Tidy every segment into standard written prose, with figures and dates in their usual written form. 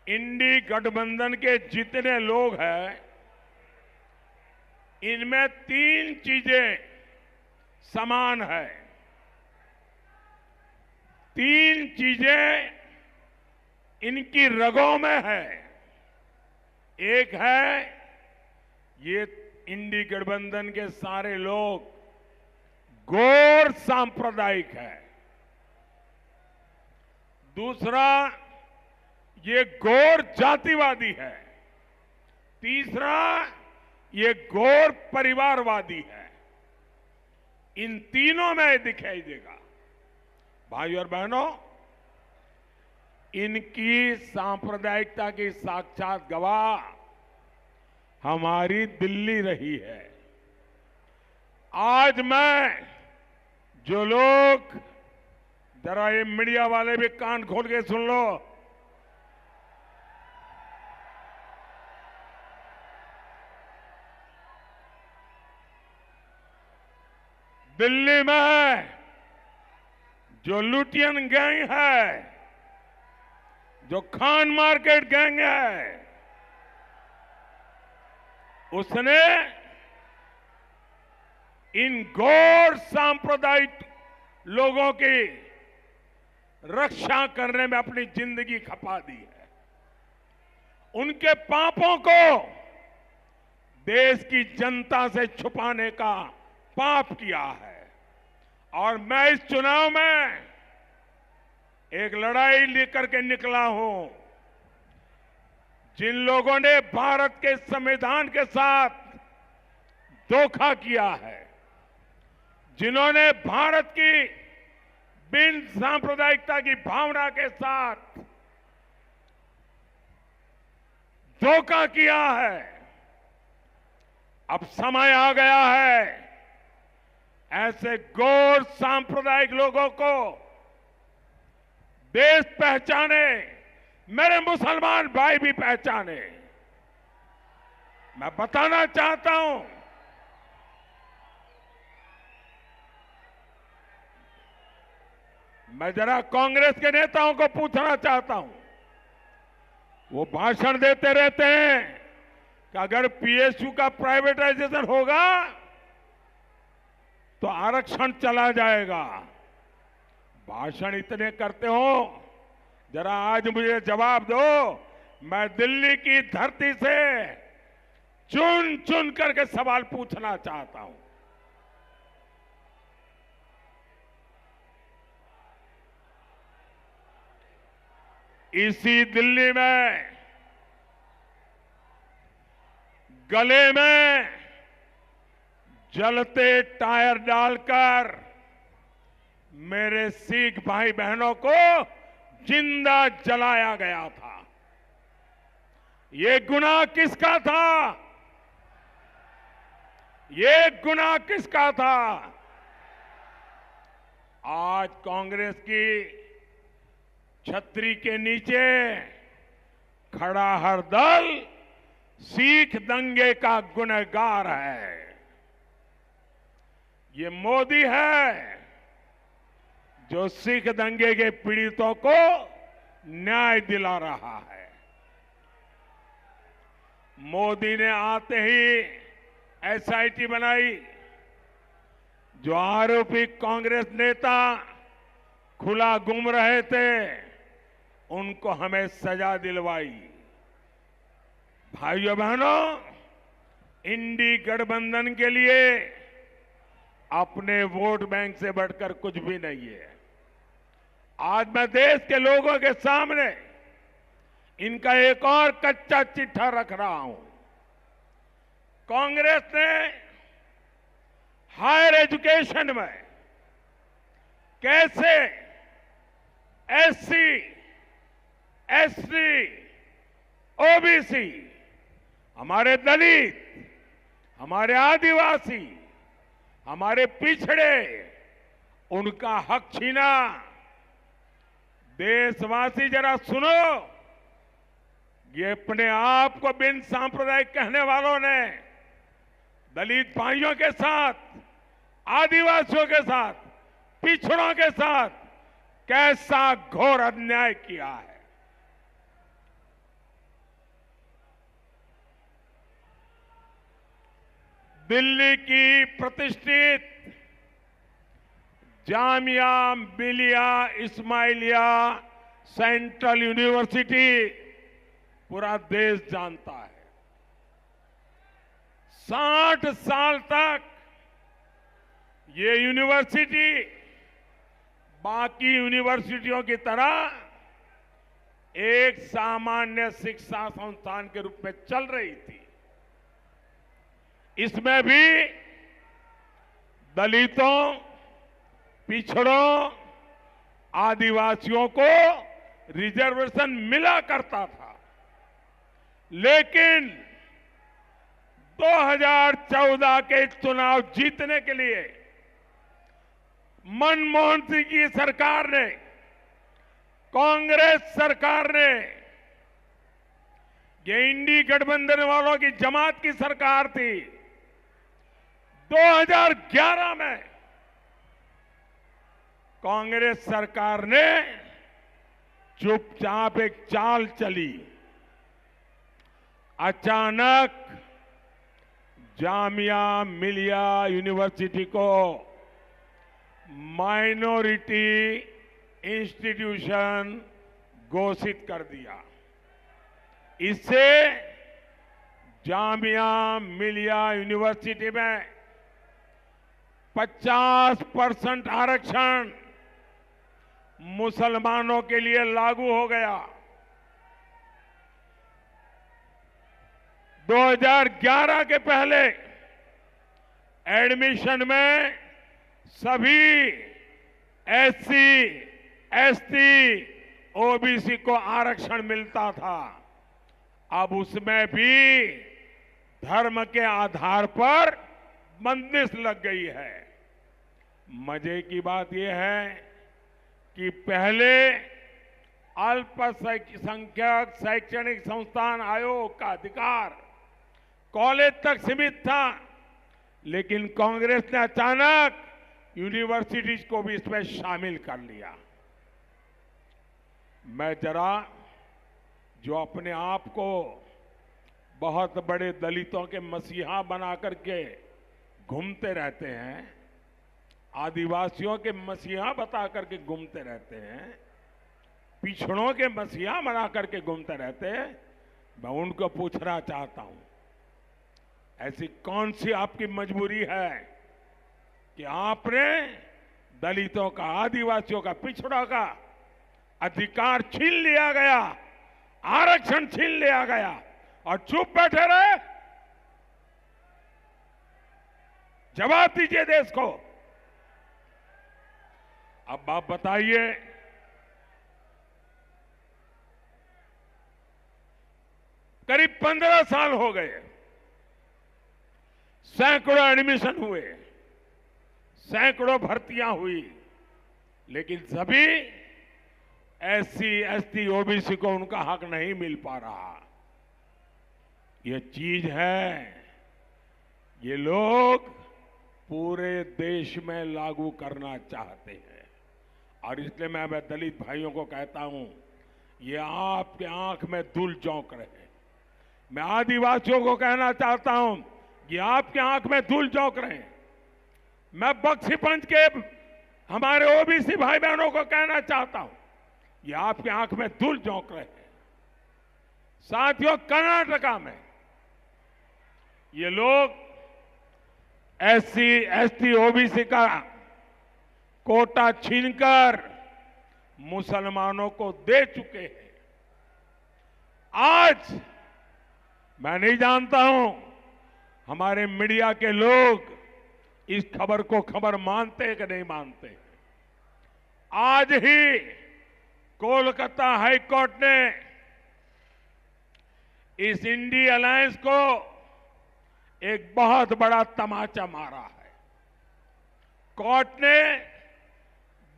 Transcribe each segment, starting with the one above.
इंडी गठबंधन के जितने लोग हैं, इनमें तीन चीजें समान है। तीन चीजें इनकी रगों में है। एक है, ये इंडी गठबंधन के सारे लोग गौर सांप्रदायिक है। दूसरा, ये गौर जातिवादी है। तीसरा, ये गौर परिवारवादी है। इन तीनों में दिखाई देगा। भाई और बहनों, इनकी सांप्रदायिकता की साक्षात गवाह हमारी दिल्ली रही है। आज मैं, जो लोग, जरा ये मीडिया वाले भी कान खोल के सुन लो, दिल्ली में जो लुटियन गैंग है, जो खान मार्केट गैंग है, उसने इन गौर सांप्रदायिक लोगों की रक्षा करने में अपनी जिंदगी खपा दी है। उनके पापों को देश की जनता से छुपाने का पाप किया है। और मैं इस चुनाव में एक लड़ाई लेकर के निकला हूं। जिन लोगों ने भारत के संविधान के साथ धोखा किया है, जिन्होंने भारत की बिन सांप्रदायिकता की भावना के साथ धोखा किया है, अब समय आ गया है ऐसे गौर सांप्रदायिक लोगों को देश पहचाने, मेरे मुसलमान भाई भी पहचाने। मैं बताना चाहता हूं, मैं जरा कांग्रेस के नेताओं को पूछना चाहता हूं। वो भाषण देते रहते हैं कि अगर पीएसयू का प्राइवेटाइजेशन होगा तो आरक्षण चला जाएगा। भाषण इतने करते हो, जरा आज मुझे जवाब दो। मैं दिल्ली की धरती से चुन चुन करके सवाल पूछना चाहता हूं। इसी दिल्ली में गले में जलते टायर डालकर मेरे सिख भाई बहनों को जिंदा जलाया गया था। ये गुनाह किसका था? ये गुनाह किसका था? आज कांग्रेस की छतरी के नीचे खड़ा हर दल सिख दंगे का गुनहगार है। ये मोदी है जो सिख दंगे के पीड़ितों को न्याय दिला रहा है। मोदी ने आते ही एसआईटी बनाई। जो आरोपी कांग्रेस नेता खुला घूम रहे थे, उनको हमें सजा दिलवाई। भाइयों बहनों, इंडी गठबंधन के लिए अपने वोट बैंक से बढ़कर कुछ भी नहीं है। आज मैं देश के लोगों के सामने इनका एक और कच्चा चिट्ठा रख रहा हूं। कांग्रेस ने हायर एजुकेशन में कैसे एससी, एसटी, ओबीसी, हमारे दलित, हमारे आदिवासी, हमारे पिछड़े, उनका हक छीना। देशवासी जरा सुनो, ये अपने आप को बिन सांप्रदायिक कहने वालों ने दलित भाइयों के साथ, आदिवासियों के साथ, पिछड़ों के साथ कैसा घोर अन्याय किया है। दिल्ली की प्रतिष्ठित जामिया मिलिया इस्माइलिया सेंट्रल यूनिवर्सिटी पूरा देश जानता है। 60 साल तक ये यूनिवर्सिटी बाकी यूनिवर्सिटियों की तरह एक सामान्य शिक्षा संस्थान के रूप में चल रही थी। इसमें भी दलितों, पिछड़ों, आदिवासियों को रिजर्वेशन मिला करता था। लेकिन 2014 के चुनाव जीतने के लिए मनमोहन सिंह की सरकार ने, कांग्रेस सरकार ने, ये इंडी गठबंधन वालों की जमात की सरकार थी, 2011 में कांग्रेस सरकार ने चुपचाप एक चाल चली। अचानक जामिया मिलिया यूनिवर्सिटी को माइनॉरिटी इंस्टीट्यूशन घोषित कर दिया। इससे जामिया मिलिया यूनिवर्सिटी में 50% आरक्षण मुसलमानों के लिए लागू हो गया। 2011 के पहले एडमिशन में सभी एससी, एसटी, ओबीसी को आरक्षण मिलता था। अब उसमें भी धर्म के आधार पर बंदिश लग गई है। मजे की बात यह है कि पहले अल्पसंख्यक शैक्षणिक संस्थान आयोग का अधिकार कॉलेज तक सीमित था, लेकिन कांग्रेस ने अचानक यूनिवर्सिटीज को भी इसमें शामिल कर लिया। मैं जरा जो अपने आप को बहुत बड़े दलितों के मसीहा बना करके घूमते रहते हैं, आदिवासियों के मसीहा बता करके घूमते रहते हैं, पिछड़ों के मसीहा बना करके घूमते रहते हैं, मैं उनको पूछना चाहता हूं, ऐसी कौन सी आपकी मजबूरी है कि आपने दलितों का, आदिवासियों का, पिछड़ों का अधिकार छीन लिया गया, आरक्षण छीन लिया गया और चुप बैठे रहे? जवाब दीजिए देश को। अब आप बताइए, करीब 15 साल हो गए, सैकड़ों एडमिशन हुए, सैकड़ों भर्तियां हुई, लेकिन सभी एससी, एसटी, ओबीसी को उनका हक नहीं मिल पा रहा। ये चीज है, ये लोग पूरे देश में लागू करना चाहते हैं। और इसलिए मैं दलित भाइयों को कहता हूं, ये आपके आंख में धूल झोंक रहे हैं। मैं आदिवासियों को कहना चाहता हूं, ये आपके आंख में धूल झोंक रहे हैं। मैं बख्शीपंच के हमारे ओबीसी भाई बहनों को कहना चाहता हूं, ये आपके आंख में धूल झोंक रहे हैं। साथियों, कर्नाटका में ये लोग एससी, एसटी, ओबीसी का कोटा छीनकर मुसलमानों को दे चुके हैं। आज मैं नहीं जानता हूं हमारे मीडिया के लोग इस खबर को खबर मानते हैं कि नहीं मानते। आज ही कोलकाता हाई कोर्ट ने इस इंडी अलायंस को एक बहुत बड़ा तमाचा मारा है। कोर्ट ने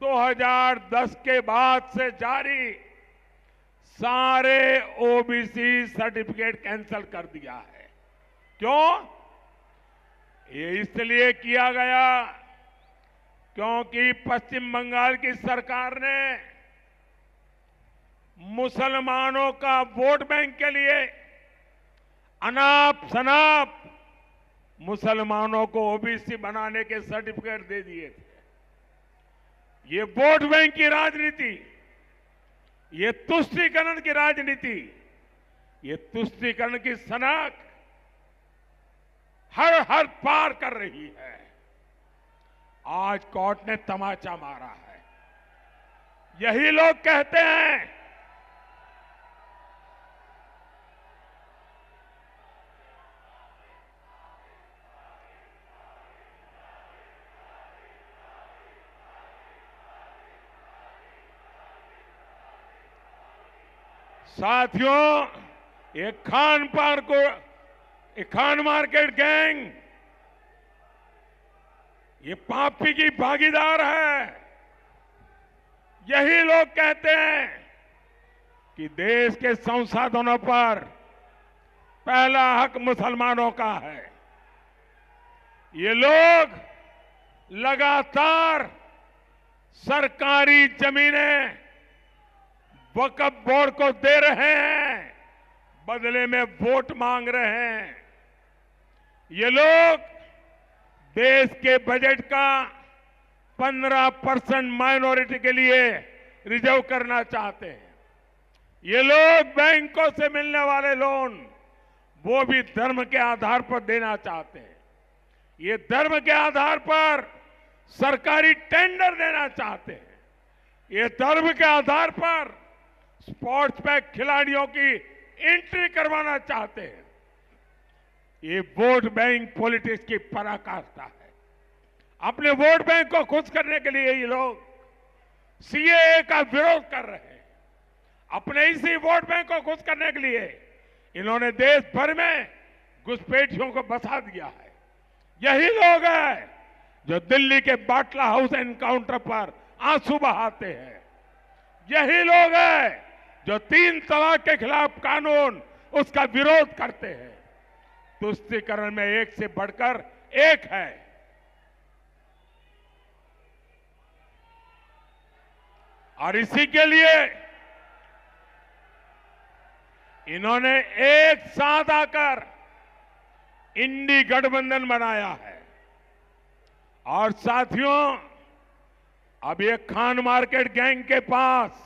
2010 के बाद से जारी सारे ओबीसी सर्टिफिकेट कैंसिल कर दिया है। क्यों? ये इसलिए किया गया क्योंकि पश्चिम बंगाल की सरकार ने मुसलमानों का वोट बैंक के लिए अनाप शनाप मुसलमानों को ओबीसी बनाने के सर्टिफिकेट दे दिए थे। ये वोट बैंक की राजनीति, ये तुष्टीकरण की राजनीति, ये तुष्टीकरण की सनक हर हद पार कर रही है। आज कोर्ट ने तमाचा मारा है। यही लोग कहते हैं साथियों, ये खान मार्केट गैंग ये पापी की भागीदार है। यही लोग कहते हैं कि देश के संसाधनों पर पहला हक मुसलमानों का है। ये लोग लगातार सरकारी जमीनें वक्फ बोर्ड को दे रहे हैं, बदले में वोट मांग रहे हैं। ये लोग देश के बजट का 15% माइनॉरिटी के लिए रिजर्व करना चाहते हैं। ये लोग बैंकों से मिलने वाले लोन वो भी धर्म के आधार पर देना चाहते हैं। ये धर्म के आधार पर सरकारी टेंडर देना चाहते हैं। ये धर्म के आधार पर स्पोर्ट्स में खिलाड़ियों की एंट्री करवाना चाहते हैं। ये वोट बैंक पॉलिटिक्स की पराकाष्ठा है। अपने वोट बैंक को खुश करने के लिए ये लोग सीएए का विरोध कर रहे हैं। अपने इसी वोट बैंक को खुश करने के लिए इन्होंने देश भर में घुसपैठियों को बसा दिया है। यही लोग हैं जो दिल्ली के बाटला हाउस एनकाउंटर पर आंसू बहाते हैं। यही लोग हैं जो 3 तलाक के खिलाफ कानून उसका विरोध करते हैं। तुष्टीकरण में एक से बढ़कर एक है। और इसी के लिए इन्होंने एक साथ आकर इंडी गठबंधन बनाया है। और साथियों, अब ये खान मार्केट गैंग के पास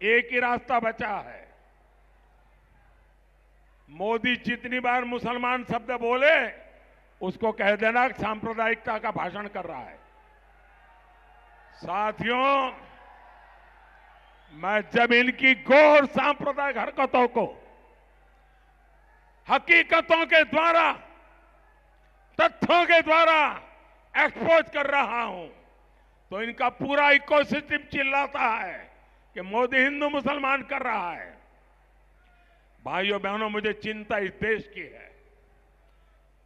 एक ही रास्ता बचा है। मोदी जितनी बार मुसलमान शब्द बोले उसको कह देना सांप्रदायिकता का भाषण कर रहा है। साथियों, मैं जब इनकी घोर सांप्रदायिक हरकतों को हकीकतों के द्वारा, तथ्यों के द्वारा एक्सपोज कर रहा हूं तो इनका पूरा इकोसिस्टम चिल्लाता है कि मोदी हिंदू मुसलमान कर रहा है। भाइयों बहनों, मुझे चिंता इस देश की है।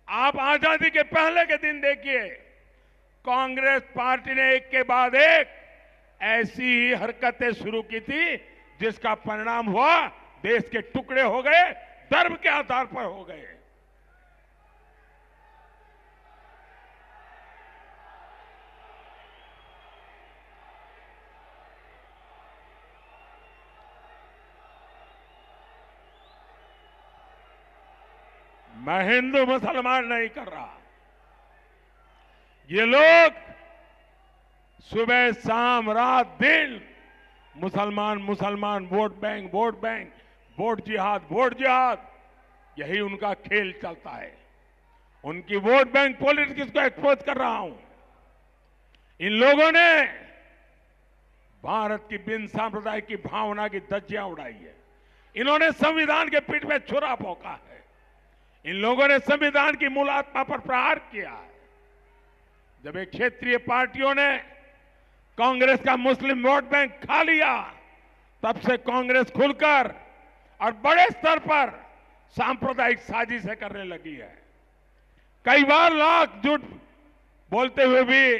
आप आजादी के पहले के दिन देखिए, कांग्रेस पार्टी ने एक के बाद एक ऐसी ही हरकतें शुरू की थी जिसका परिणाम हुआ देश के टुकड़े हो गए, धर्म के आधार पर हो गए। मैं हिंदू मुसलमान नहीं कर रहा। ये लोग सुबह शाम रात दिन मुसलमान मुसलमान, vote bank vote bank, vote जिहाद, यही उनका खेल चलता है। उनकी वोट बैंक पॉलिटिक्स को एक्सपोज कर रहा हूं। इन लोगों ने भारत की बिन सांप्रदायिक की भावना की धज्जियां उड़ाई है। इन्होंने संविधान के पीठ में छुरा भोंका है। इन लोगों ने संविधान की मूल आत्मा पर प्रहार किया है। जब एक क्षेत्रीय पार्टियों ने कांग्रेस का मुस्लिम वोट बैंक खा लिया, तब से कांग्रेस खुलकर और बड़े स्तर पर सांप्रदायिक साजिशें करने लगी है। कई बार लाख झूठ बोलते हुए भी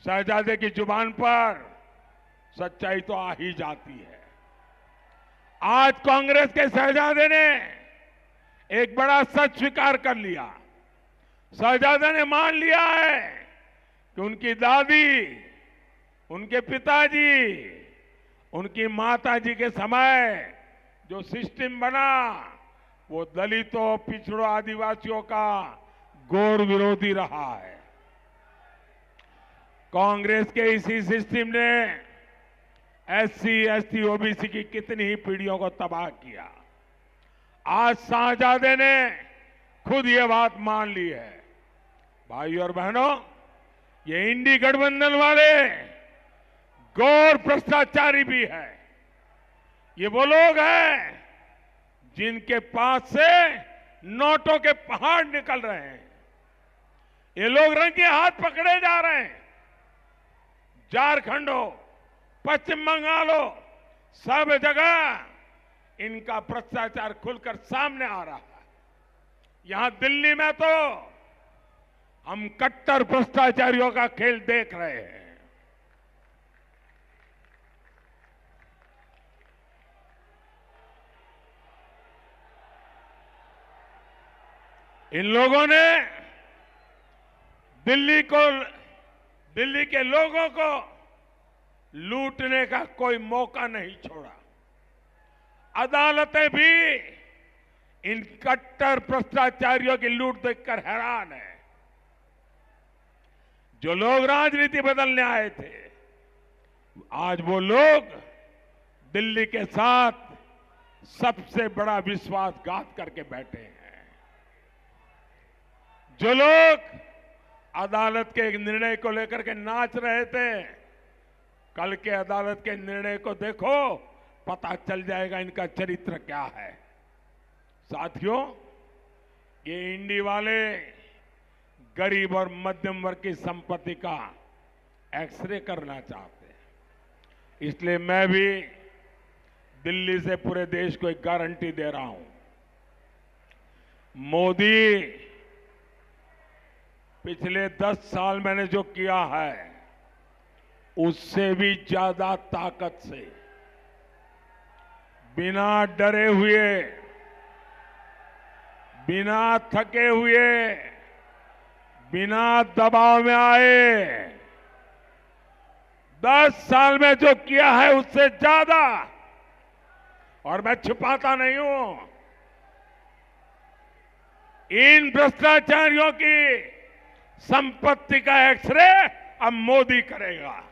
शहजादे की जुबान पर सच्चाई तो आ ही जाती है। आज कांग्रेस के शहजादे ने एक बड़ा सच स्वीकार कर लिया। शहजादे ने मान लिया है कि उनकी दादी, उनके पिताजी, उनकी माताजी के समय जो सिस्टम बना, वो दलितों, पिछड़ों, आदिवासियों का घोर विरोधी रहा है। कांग्रेस के इसी सिस्टम ने एससी, एसटी, ओबीसी की कितनी ही पीढ़ियों को तबाह किया। आज शाहजादे ने खुद ये बात मान ली है। भाइयों और बहनों, ये इंडी गठबंधन वाले घोर भ्रष्टाचारी भी है। ये वो लोग हैं जिनके पास से नोटों के पहाड़ निकल रहे हैं। ये लोग रंगे हाथ पकड़े जा रहे हैं। झारखंड हो, पश्चिम बंगाल हो, सब जगह इनका भ्रष्टाचार खुलकर सामने आ रहा है। यहां दिल्ली में तो हम कट्टर भ्रष्टाचारियों का खेल देख रहे हैं। इन लोगों ने दिल्ली के लोगों को लूटने का कोई मौका नहीं छोड़ा। अदालतें भी इन कट्टर भ्रष्टाचारियों की लूट देखकर हैरान है। जो लोग राजनीति बदलने आए थे, आज वो लोग दिल्ली के साथ सबसे बड़ा विश्वासघात करके बैठे हैं। जो लोग अदालत के एक निर्णय को लेकर के नाच रहे थे, कल के अदालत के निर्णय को देखो, पता चल जाएगा इनका चरित्र क्या है। साथियों, ये इंडी वाले गरीब और मध्यम वर्ग की संपत्ति का एक्सरे करना चाहते हैं। इसलिए मैं भी दिल्ली से पूरे देश को एक गारंटी दे रहा हूं। मोदी, पिछले 10 साल मैंने जो किया है, उससे भी ज्यादा ताकत से, बिना डरे हुए, बिना थके हुए, बिना दबाव में आए, 10 साल में जो किया है उससे ज्यादा, और मैं छिपाता नहीं हूं। इन भ्रष्टाचारियों की संपत्ति का एक्सरे अब मोदी करेगा।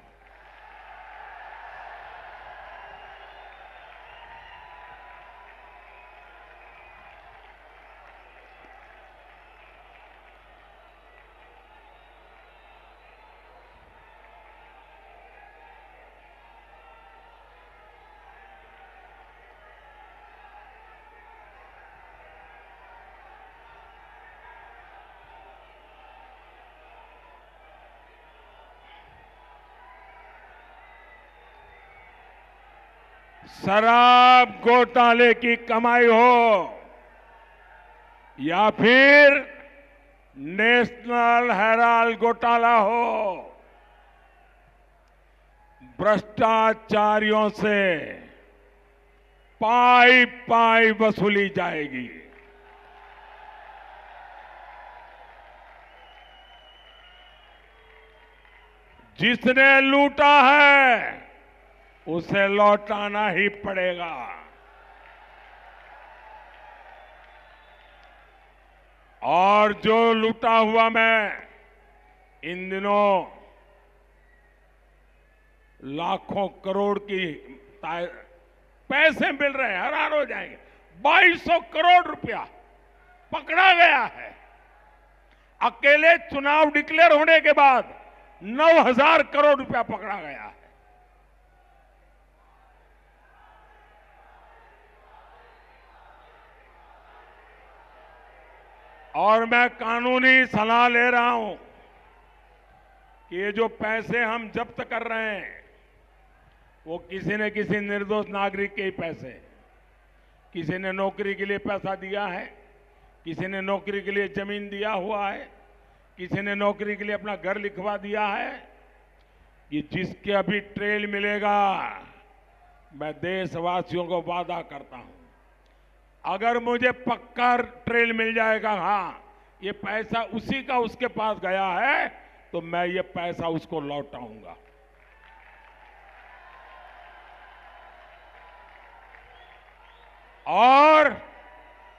शराब घोटाले की कमाई हो या फिर नेशनल हेराल्ड घोटाला हो, भ्रष्टाचारियों से पाई पाई वसूली जाएगी। जिसने लूटा है उसे लौटाना ही पड़ेगा। और जो लूटा हुआ, मैं इन दिनों लाखों करोड़ की पैसे मिल रहे हैं, हैरान हो जाएंगे। 2200 करोड़ रुपया पकड़ा गया है। अकेले चुनाव डिक्लेयर होने के बाद 9000 करोड़ रुपया पकड़ा गया है। और मैं कानूनी सलाह ले रहा हूं कि ये जो पैसे हम जब्त कर रहे हैं, वो किसी न किसी निर्दोष नागरिक के ही पैसे। किसी ने नौकरी के लिए पैसा दिया है, किसी ने नौकरी के लिए जमीन दिया हुआ है, किसी ने नौकरी के लिए अपना घर लिखवा दिया है। ये जिसके अभी ट्रेल मिलेगा, मैं देशवासियों को वादा करता हूं, अगर मुझे पक्का ट्रेल मिल जाएगा, हाँ ये पैसा उसी का उसके पास गया है, तो मैं ये पैसा उसको लौटाऊंगा। और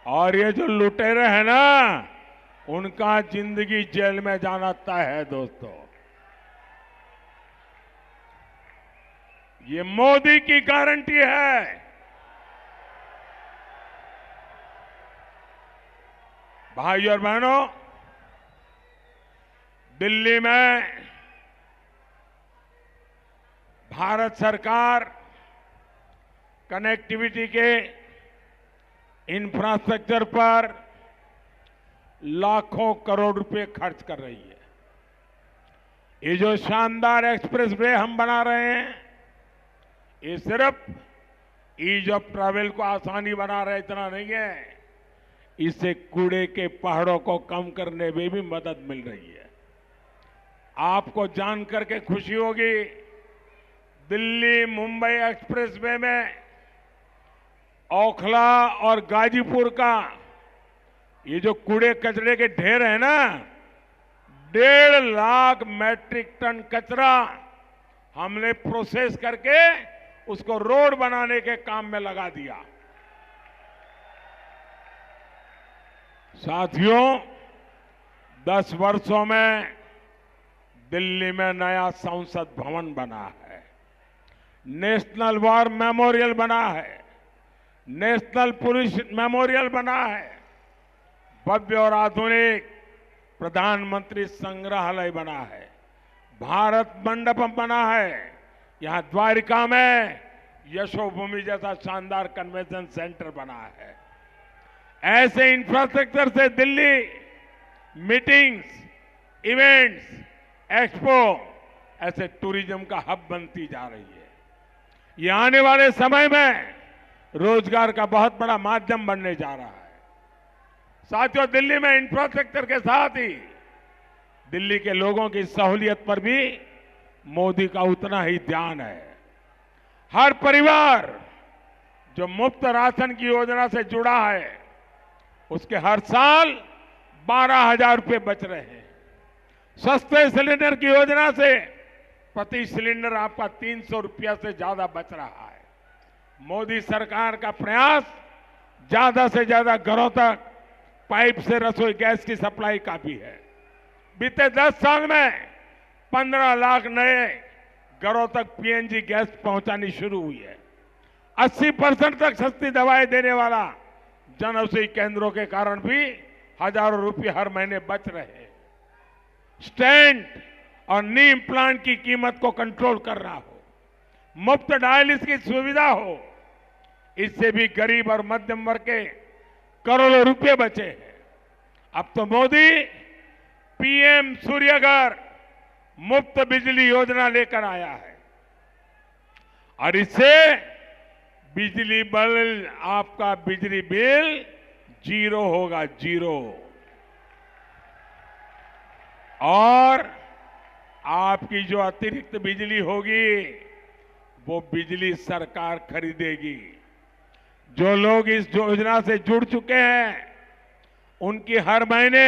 और ये जो लुटेरे हैं ना, उनका जिंदगी जेल में जाना तय है दोस्तों। ये मोदी की गारंटी है। भाइयों और बहनों, दिल्ली में भारत सरकार कनेक्टिविटी के इंफ्रास्ट्रक्चर पर लाखों करोड़ रुपए खर्च कर रही है। ये जो शानदार एक्सप्रेसवे हम बना रहे हैं, ये सिर्फ ईज ऑफ ट्रैवल को आसानी बना रहे इतना नहीं है, इससे कूड़े के पहाड़ों को कम करने में भी मदद मिल रही है। आपको जानकर के खुशी होगी, दिल्ली मुंबई एक्सप्रेसवे में ओखला और गाजीपुर का ये जो कूड़े कचरे के ढेर है ना, 1.5 लाख मैट्रिक टन कचरा हमने प्रोसेस करके उसको रोड बनाने के काम में लगा दिया। साथियों, 10 वर्षों में दिल्ली में नया संसद भवन बना है, नेशनल वॉर मेमोरियल बना है, नेशनल पुलिस मेमोरियल बना है, भव्य और आधुनिक प्रधानमंत्री संग्रहालय बना है, भारत मंडपम बना है, यहां द्वारिका में यशोभूमि जैसा शानदार कन्वेंशन सेंटर बना है। ऐसे इंफ्रास्ट्रक्चर से दिल्ली मीटिंग्स, इवेंट्स, एक्सपो ऐसे टूरिज्म का हब बनती जा रही है। ये आने वाले समय में रोजगार का बहुत बड़ा माध्यम बनने जा रहा है। साथियों, दिल्ली में इंफ्रास्ट्रक्चर के साथ ही दिल्ली के लोगों की सहूलियत पर भी मोदी का उतना ही ध्यान है। हर परिवार जो मुफ्त राशन की योजना से जुड़ा है, उसके हर साल 12,000 रुपए बच रहे हैं। सस्ते सिलेंडर की योजना से प्रति सिलेंडर आपका 300 रुपया से ज्यादा बच रहा है। मोदी सरकार का प्रयास ज्यादा से ज्यादा घरों तक पाइप से रसोई गैस की सप्लाई का भी है। बीते 10 साल में 15 लाख नए घरों तक पीएनजी गैस पहुंचानी शुरू हुई है। 80% तक सस्ती दवाएं देने वाला जन औषधि केंद्रों के कारण भी हजारों रुपए हर महीने बच रहे हैं। स्टेंट और नी इम्प्लांट की कीमत को कंट्रोल करना हो, मुफ्त डायलिसिस की सुविधा हो, इससे भी गरीब और मध्यम वर्ग के करोड़ों रुपए बचे हैं। अब तो मोदी पीएम सूर्यघर मुफ्त बिजली योजना लेकर आया है और इससे बिजली बिल, आपका बिजली बिल 0 होगा, 0। और आपकी जो अतिरिक्त बिजली होगी वो बिजली सरकार खरीदेगी। जो लोग इस योजना से जुड़ चुके हैं, उनकी हर महीने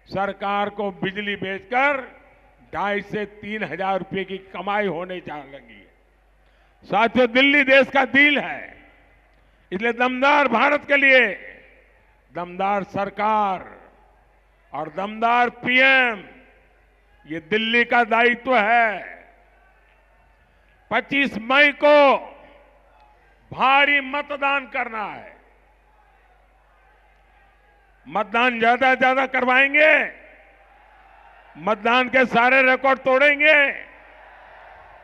सरकार को बिजली बेचकर 2,500 से 3,000 रुपए की कमाई होने जा लगी है। साथियों, दिल्ली देश का दिल है, इसलिए दमदार भारत के लिए दमदार सरकार और दमदार पीएम, ये दिल्ली का दायित्व है। 25 मई को भारी मतदान करना है। मतदान ज्यादा से ज्यादा करवाएंगे, मतदान के सारे रिकॉर्ड तोड़ेंगे,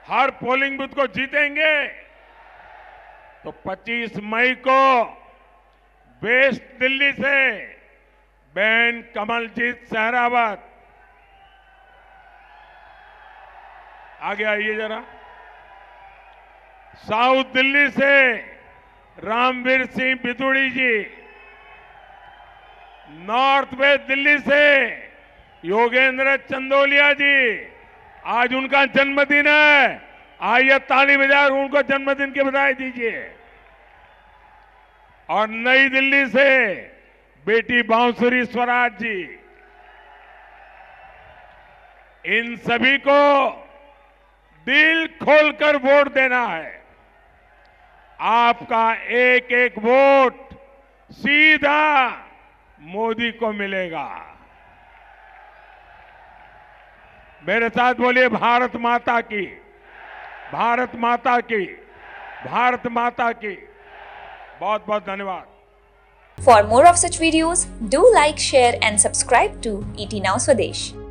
हर पोलिंग बूथ को जीतेंगे। तो 25 मई को वेस्ट दिल्ली से बहन कमलजीत सहरावत, आगे आइए जरा, साउथ दिल्ली से रामवीर सिंह बिदुड़ी जी, नॉर्थ वेस्ट दिल्ली से योगेंद्र चंदोलिया जी, आज उनका जन्मदिन है, आइए ताली बजाकर उनको जन्मदिन की बधाई दीजिए। और नई दिल्ली से बेटी बांसुरी स्वराज जी, इन सभी को दिल खोलकर वोट देना है। आपका एक एक वोट सीधा मोदी को मिलेगा। मेरे साथ बोलिए भारत माता की, भारत माता की, भारत माता की। बहुत बहुत धन्यवाद। For more of such videos, do like, share and subscribe to ET Now Swadesh.